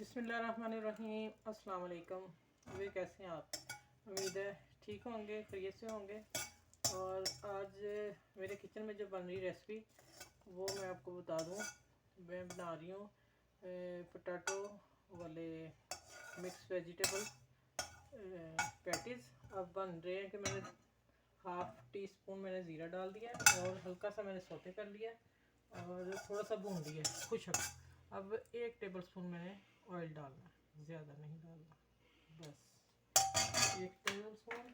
बिस्मिल्लाहिर्रहमानिर्रहीम। अस्सलाम वालेकुम। वे कैसे हैं आप? उम्मीद है ठीक होंगे, खैरियत से होंगे। और आज मेरे किचन में जो बन रही रेसिपी वो मैं आपको बता दूं। मैं बना रही हूँ पोटैटो वाले मिक्स वेजिटेबल पैटीज़। अब बन रहे हैं कि मैंने हाफ़ टी स्पून मैंने ज़ीरा डाल दिया और हल्का सा मैंने सौते कर लिया और थोड़ा सा भून लिया खुशक। अब 1 टेबल स्पून मैंने ऑयल डालना, ज़्यादा नहीं डालना, बस 1 टेबल स्पून।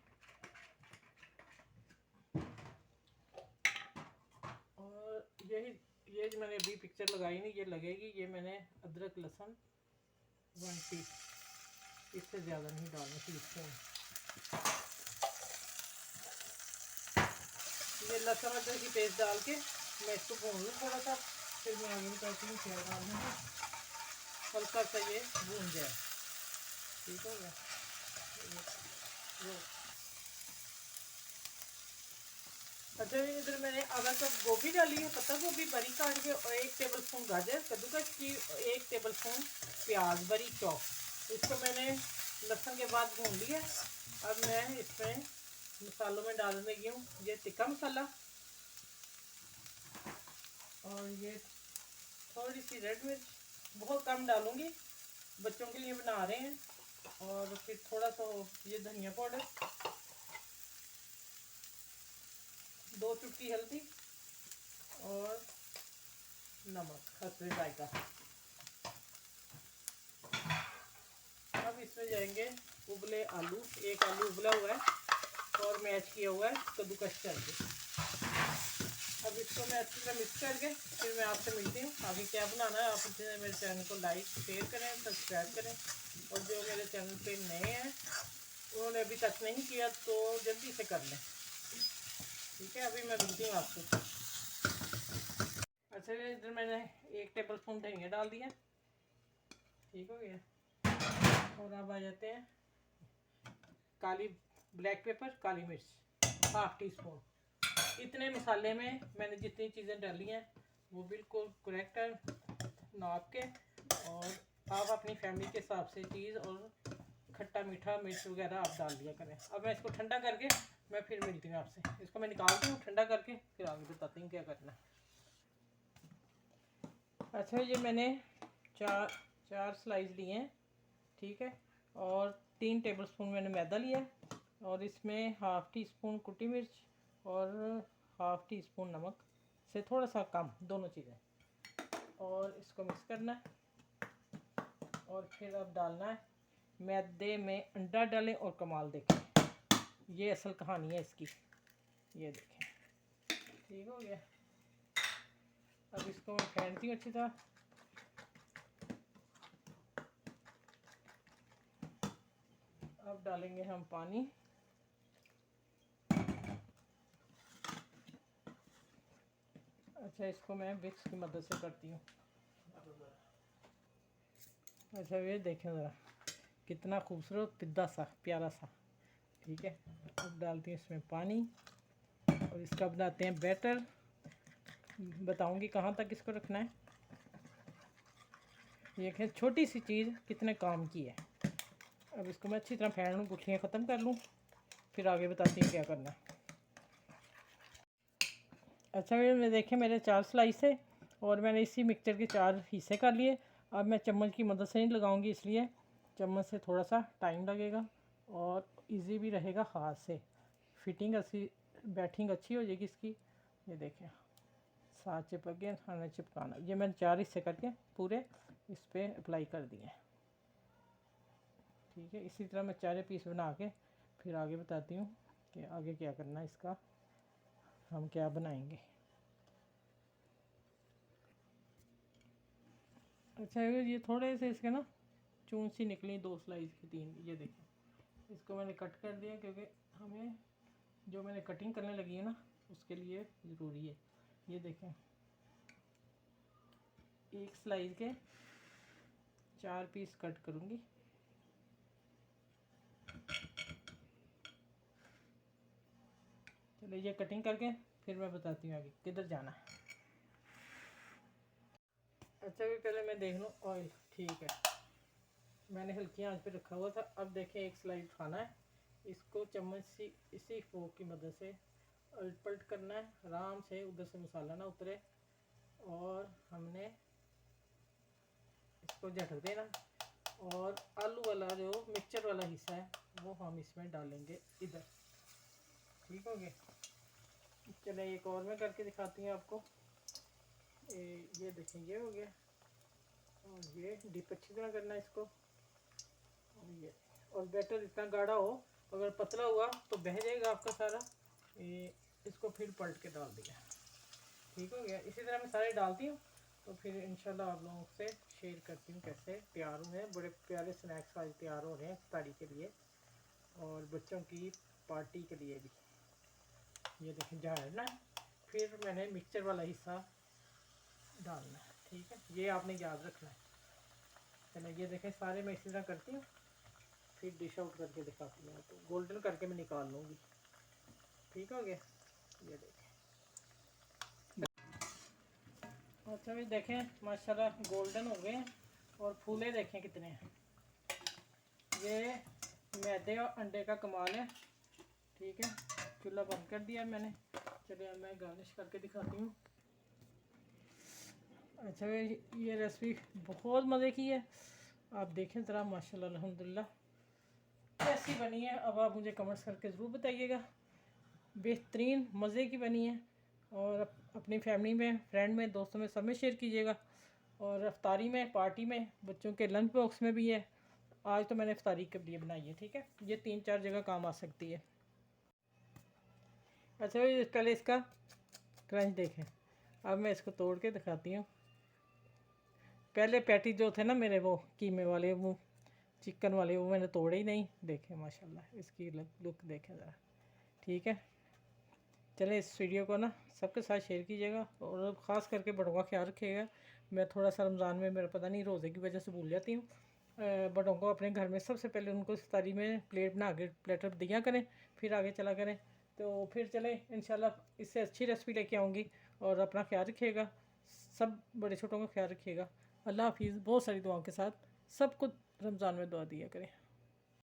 और ये जो मैंने अभी पिक्चर लगाई नहीं, ये लगेगी। ये मैंने अदरक लहसुन 1 टी, इससे ज़्यादा नहीं डालना टी स्पून। ये लहसुन अदरक की पेस्ट डाल के मैं इसको भून लूँ थोड़ा सा, फिर मैं आगे बताती हूँ क्या डालना है। हल्का सा ये भून जाए, ठीक हो गया। अच्छा, इधर मैंने आधा कप गोभी डाली है, पत्ता गोभी बारीक काट के, और 1 टेबल स्पून गाजर कद्दूकस की, 1 टेबल स्पून प्याज बारीक चॉप। इसको मैंने लहसुन के बाद भून लिया। अब मैं इसमें मसालों में डालने लगी हूँ ये टिक्का मसाला, और ये थोड़ी सी रेड मिर्च, बहुत कम डालूँगी, बच्चों के लिए बना रहे हैं। और फिर थोड़ा सा ये धनिया पाउडर, 2 चुटकी हल्दी और नमक हस्बे जायका। अब इसमें जाएंगे उबले आलू। 1 आलू उबला हुआ है और मैश किया हुआ है कद्दूकस करके। अब इसको मैं अच्छी तरह मिक्स करके फिर मैं आपसे मिलती हूँ आगे क्या बनाना है। आप मेरे चैनल को लाइक शेयर करें, सब्सक्राइब करें, और जो मेरे चैनल पे नए हैं उन्होंने अभी तक नहीं किया तो जल्दी से कर लें, ठीक है। अभी मैं मिलती हूँ आपसे। अच्छा, इधर मैंने 1 टेबल स्पून धनिया डाल दिया, ठीक हो गया। और अब आ जाते हैं काली ब्लैक पेपर, काली मिर्च हाफ़ टी स्पून। इतने मसाले में मैंने जितनी चीज़ें डाली हैं वो बिल्कुल करेक्ट है नाप के। और आप अपनी फैमिली के हिसाब से चीज़ और खट्टा मीठा मिर्च वगैरह आप डाल दिया करें। अब मैं इसको ठंडा करके मैं फिर मिलती हूँ आपसे। इसको मैं निकालती हूँ ठंडा करके, फिर आगे बताती हूँ क्या करना है। अच्छा, ये मैंने चार स्लाइस लिए हैं, ठीक है। और 3 टेबल स्पून मैंने मैदा लिया, और इसमें हाफ़ टी स्पून कुटी मिर्च और हाफ़ टी स्पून नमक से थोड़ा सा कम, दोनों चीज़ें। और इसको मिक्स करना है। और फिर अब डालना है मैदे में अंडा डालें और कमाल देखें, ये असल कहानी है इसकी। ये देखें, ठीक हो गया। अब इसको मैं फेंटती हूँ अच्छी तरह। अब डालेंगे हम पानी। अच्छा, इसको मैं विक्स की मदद से करती हूँ। अच्छा, ये देखें ज़रा कितना खूबसूरत पिद्दा सा प्यारा सा, ठीक है। अब डालती हूँ इसमें पानी और इसका बनाते हैं बैटर। बताऊँगी कहाँ तक इसको रखना है। ये है छोटी सी चीज़ कितने काम की है। अब इसको मैं अच्छी तरह फेंट लूँ, गुठलियाँ ख़त्म कर लूँ, फिर आगे बताती हूँ क्या करना है। अच्छा, मैं देखें मेरे 4 स्लाइस है और मैंने इसी मिक्सचर के 4 हिस्से कर लिए। अब मैं चम्मच की मदद से नहीं लगाऊंगी, इसलिए चम्मच से थोड़ा सा टाइम लगेगा और इजी भी रहेगा हाथ से। फिटिंग अच्छी, बैठिंग अच्छी हो जाएगी इसकी। ये देखें साथ चिपक गया, खाना चिपकाना। ये मैंने 4 हिस्से करके पूरे इस पर अप्लाई कर दिए, ठीक है। इसी तरह मैं 4 पीस बना के फिर आगे बताती हूँ कि आगे क्या करना है इसका, हम क्या बनाएंगे। अच्छा, ये थोड़े से इसके ना चून सी निकली 2 स्लाइस की 3। ये देखें, इसको मैंने कट कर दिया क्योंकि हमें जो मैंने कटिंग करने लगी है ना उसके लिए ज़रूरी है। ये देखें, 1 स्लाइस के 4 पीस कट करूँगी। चलो ये कटिंग करके फिर मैं बताती हूँ आगे किधर जाना है। अच्छा, भी पहले मैं देख लूँ ऑयल ठीक है। मैंने हल्की आंच पे रखा हुआ था। अब देखें एक स्लाइस उठाना है, इसको चम्मच से इसी फोक की मदद से उलट पलट करना है आराम से, उधर से मसाला ना उतरे। और हमने इसको झटक देना और आलू वाला जो मिक्सचर वाला हिस्सा है वो हम इसमें डालेंगे इधर। ठीक हो गया। चले एक और मैं करके दिखाती हूँ आपको। ये देखें ये हो गया। और ये डिप अच्छी तरह करना है इसको। और ये और बैटर इतना गाढ़ा हो, अगर पतला हुआ तो बह जाएगा आपका सारा। ये इसको फिर पलट के डाल दिया। ठीक हो गया। इसी तरह मैं सारे डालती हूँ तो फिर इंशाल्लाह आप लोगों से शेयर करती हूँ कैसे तैयार हुए हैं। बड़े प्यारे स्नैक्स आज तैयार हो रहे हैं इफ्तारी के लिए और बच्चों की पार्टी के लिए भी। ये देखें झाड़ना है, फिर मैंने मिक्सचर वाला हिस्सा डालना है। ठीक है, ये आपने याद रखना है। चलो ये देखें सारे मैं इसी तरह करती हूँ, फिर डिश आउट करके दिखाती हूँ। तो गोल्डन करके मैं निकाल लूँगी। ठीक हो गया। ये देखें। अच्छा भी देखें माशाल्लाह गोल्डन हो गए हैं और फूले देखें कितने हैं। ये मैदे और अंडे का कमाल है। ठीक है, चूल्हा बंद कर दिया मैंने। चलिए अब मैं गार्निश करके दिखाती हूँ। अच्छा भाई ये रेसिपी बहुत मज़े की है, आप देखें ज़रा माशाल्लाह अल्हम्दुलिल्लाह कैसी बनी है। अब आप मुझे कमेंट्स करके ज़रूर बताइएगा। बेहतरीन मज़े की बनी है और अपनी फैमिली में, फ्रेंड में, दोस्तों में सब में शेयर कीजिएगा। और इफ्तारी में, पार्टी में, बच्चों के लंच बॉक्स में भी है। आज तो मैंने इफ्तारी के लिए बनाई है। ठीक है, ये 3-4 जगह काम आ सकती है। अच्छा भाई पहले इसका क्रंच देखें। अब मैं इसको तोड़ के दिखाती हूँ। पहले पैटी जो थे ना मेरे वो कीमे वाले, वो चिकन वाले, वो मैंने तोड़े ही नहीं। देखें माशाल्लाह इसकी लुक देखें ज़रा। ठीक है, चलें इस वीडियो को ना सबके साथ शेयर कीजिएगा और ख़ास करके बड़ों का ख्याल रखिएगा। मैं थोड़ा सा रमज़ान में मेरा पता नहीं रोज़े की वजह से भूल जाती हूँ। बड़ों को अपने घर में सबसे पहले उनको इफ्तारी में प्लेट बना के प्लेटर दिया करें, फिर आगे चला करें। तो फिर चलें इंशाल्लाह इससे अच्छी रेसिपी लेके आऊँगी। और अपना ख्याल रखिएगा, सब बड़े छोटों का ख्याल रखिएगा। अल्लाह हाफिज़। बहुत सारी दुआओं के साथ सबको रमज़ान में दुआ दिया करें।